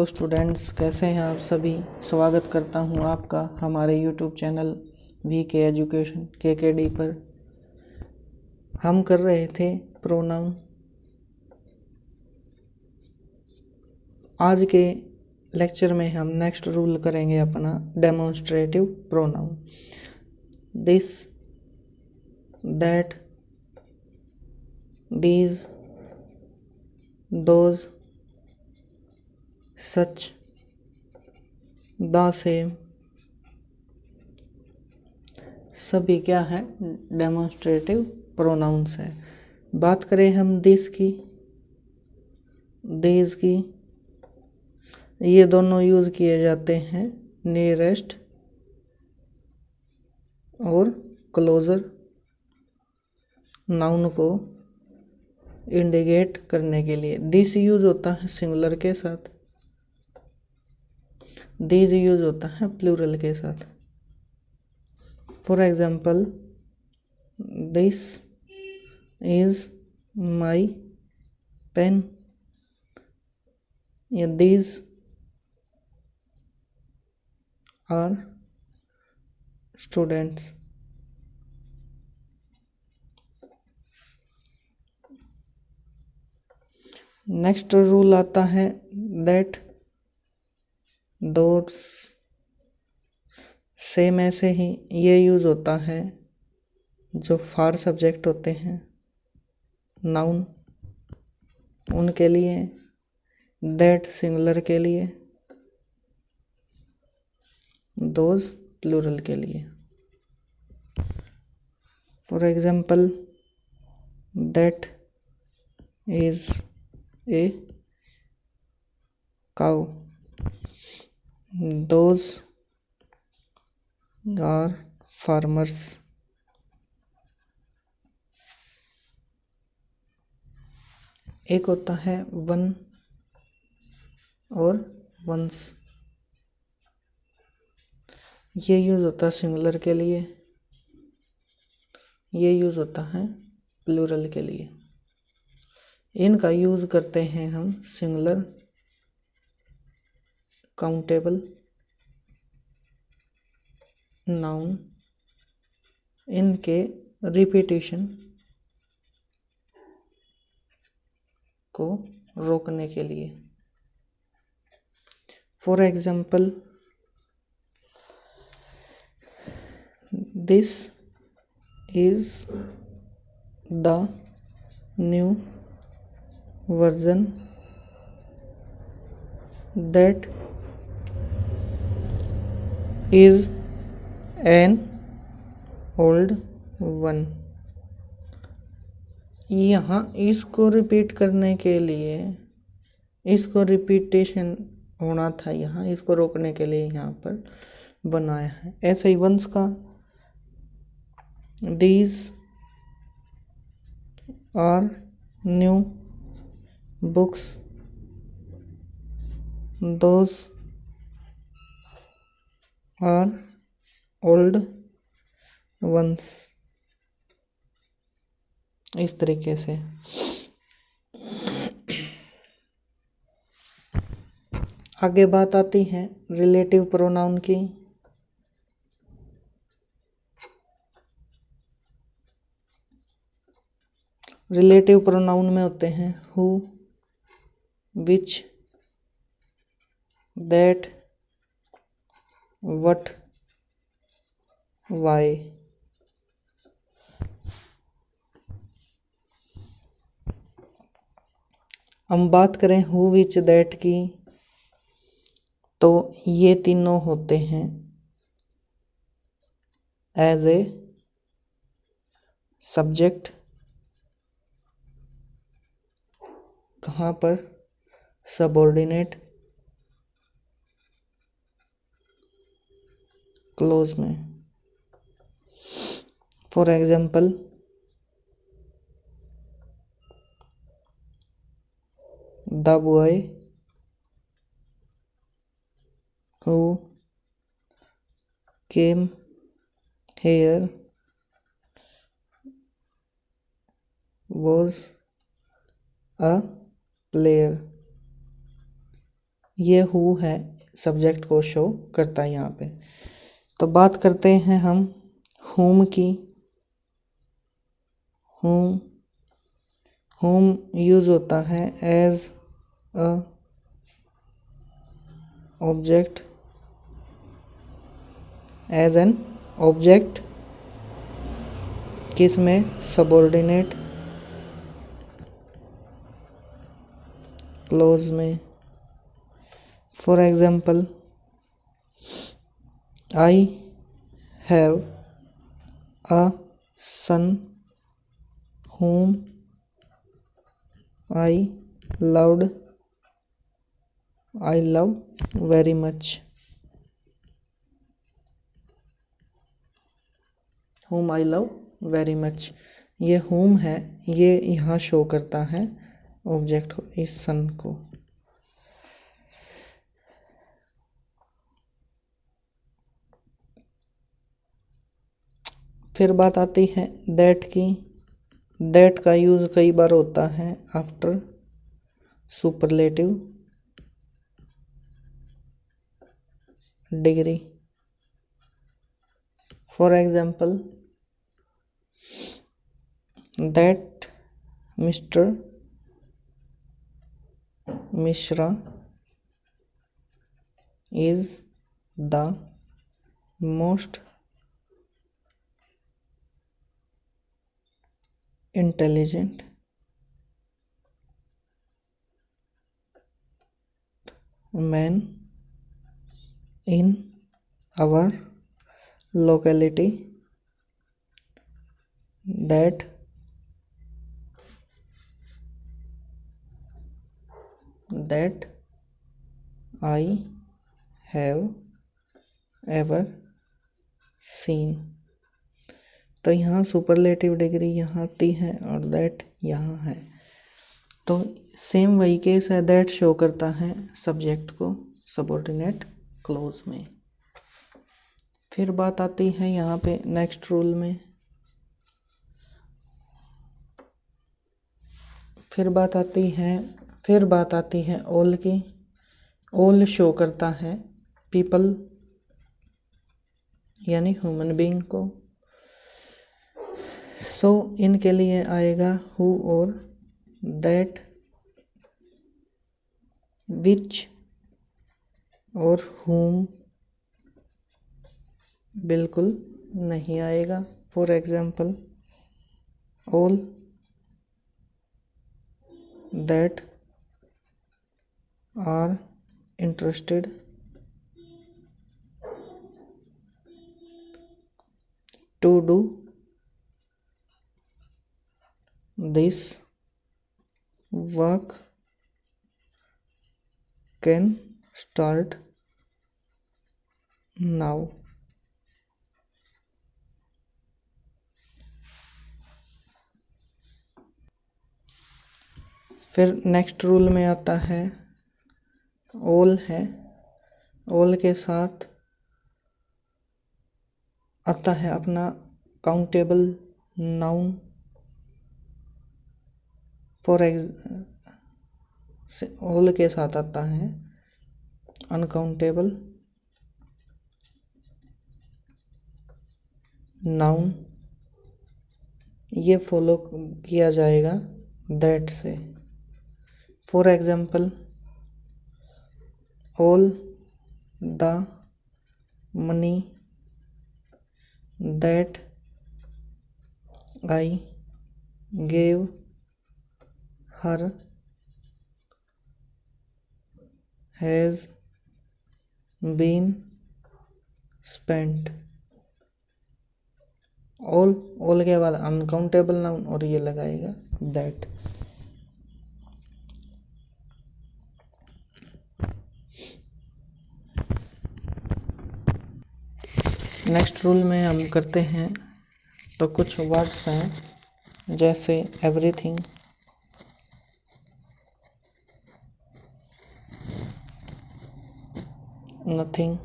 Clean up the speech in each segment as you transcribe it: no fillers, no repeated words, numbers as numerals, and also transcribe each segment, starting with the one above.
Hello students, कैसे हैं आप सभी। स्वागत करता हूं आपका हमारे YouTube channel VK education KKD पर। हम कर रहे थे प्रोनाउन। आज के लेक्चर में हम नेक्स्ट रूल करेंगे अपना demonstrative pronoun. This, that, these, those, such, the same, सभी क्या है, डेमोन्स्ट्रेटिव प्रोनाउंस है। बात करें हम दिस की, दीज की, ये दोनों यूज किए जाते हैं नियरेस्ट और क्लोजर नाउन को इंडिकेट करने के लिए। दिस यूज होता है सिंगुलर के साथ, दीज यूज होता है प्लूरल के साथ। For example, this is my pen या these are students. Next rule आता है दैट, दोस। सेम ऐसे ही ये यूज होता है जो फॉर सब्जेक्ट होते हैं नाउन उनके लिए, दैट सिंगुलर के लिए, दोज प्लूरल के लिए। For example, that is a cow, those are farmers. एक होता है वन और वंस, ये यूज होता है सिंगुलर के लिए, ये यूज होता है प्लूरल के लिए। इनका यूज करते हैं हम सिंगुलर, काउंटेबल नाउन, इनके रिपीटिशन को रोकने के लिए। For example, this is the new version, that is an old one. यहाँ इसको रिपीट करने के लिए, इसको रिपीटेशन होना था, यहाँ इसको रोकने के लिए यहाँ पर बनाया है। ऐसे ही वंस का, these are new books, those are old ones। इस तरीके से। आगे बात आती है रिलेटिव प्रोनाउन की। रिलेटिव प्रोनाउन में होते हैं who, which, that, what, why. हम बात करें हु, विच, दैट की, तो ये तीनों होते हैं एज ए सब्जेक्ट। कहाँ पर, सबऑर्डिनेट क्लोज में। For example, the boy who came here was a player। ये हु है, सब्जेक्ट को शो करता है यहाँ पे। तो बात करते हैं हम whom की। whom यूज होता है as a object, as an object, किस में? सबऑर्डिनेट क्लोज में। For example, I have a son whom I love very much। whom I love very much, ये whom है, ये यहाँ शो करता है ऑब्जेक्ट को, इस सन को। फिर बात आती है दैट की। दैट का यूज कई बार होता है after superlative degree. For example, that mister Mishra is the most intelligent man in our locality, that I have ever seen। तो यहाँ सुपरलेटिव डिग्री यहाँ आती है और दैट यहाँ है। तो सेम वही केस है, दैट शो करता है सब्जेक्ट को सबऑर्डिनेट क्लोज में। फिर बात आती है यहाँ पे नेक्स्ट रूल में। फिर बात आती है ऑल की। ऑल शो करता है पीपल यानी ह्यूमन बीइंग को। सो इनके लिए आएगा हु और दैट, विच और whom बिल्कुल नहीं आएगा। For example, all that are interested to do this work can start now. फिर नेक्स्ट रूल में आता है ऑल है, ऑल के साथ आता है अपना काउंटेबल नाउन। ऑल के साथ आता है अनकाउंटेबल नाउन, ये फॉलो किया जाएगा दैट से। For example, all the money that I gave her has been spent. All के बाद अनकाउंटेबल नाउन और ये लगाएगा दैट। नेक्स्ट रूल में हम करते हैं तो कुछ वर्ड्स हैं जैसे everything, nothing,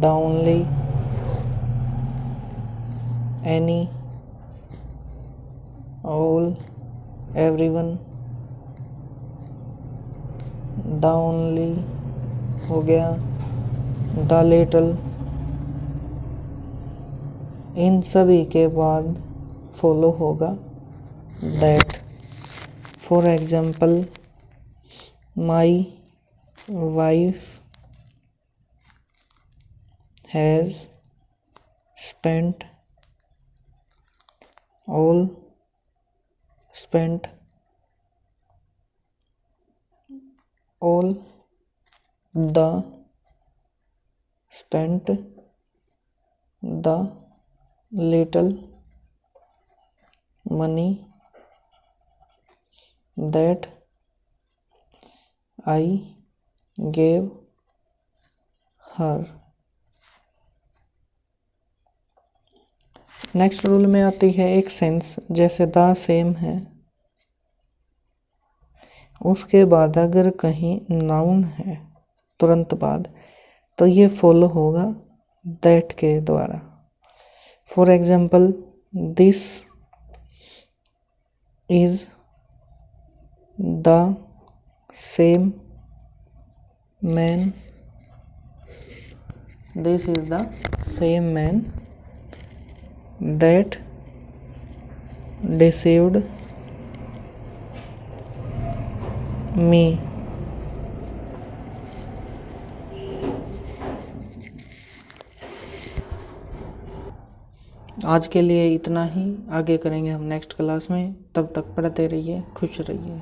the only, any, all, everyone, the only हो गया, द लिटिल, इन सभी के बाद फॉलो होगा that. For example, my wife has spent all spent all the spent the little money that I gave her। Next rule में आती है एक सेंस, जैसे द सेम है, उसके बाद अगर कहीं नाउन है तुरंत बाद, तो ये फॉलो होगा दैट के द्वारा। For example, this is the same man, this is the same man that deceived me। आज के लिए इतना ही, आगे करेंगे हम नेक्स्ट क्लास में। तब तक पढ़ते रहिए, खुश रहिए।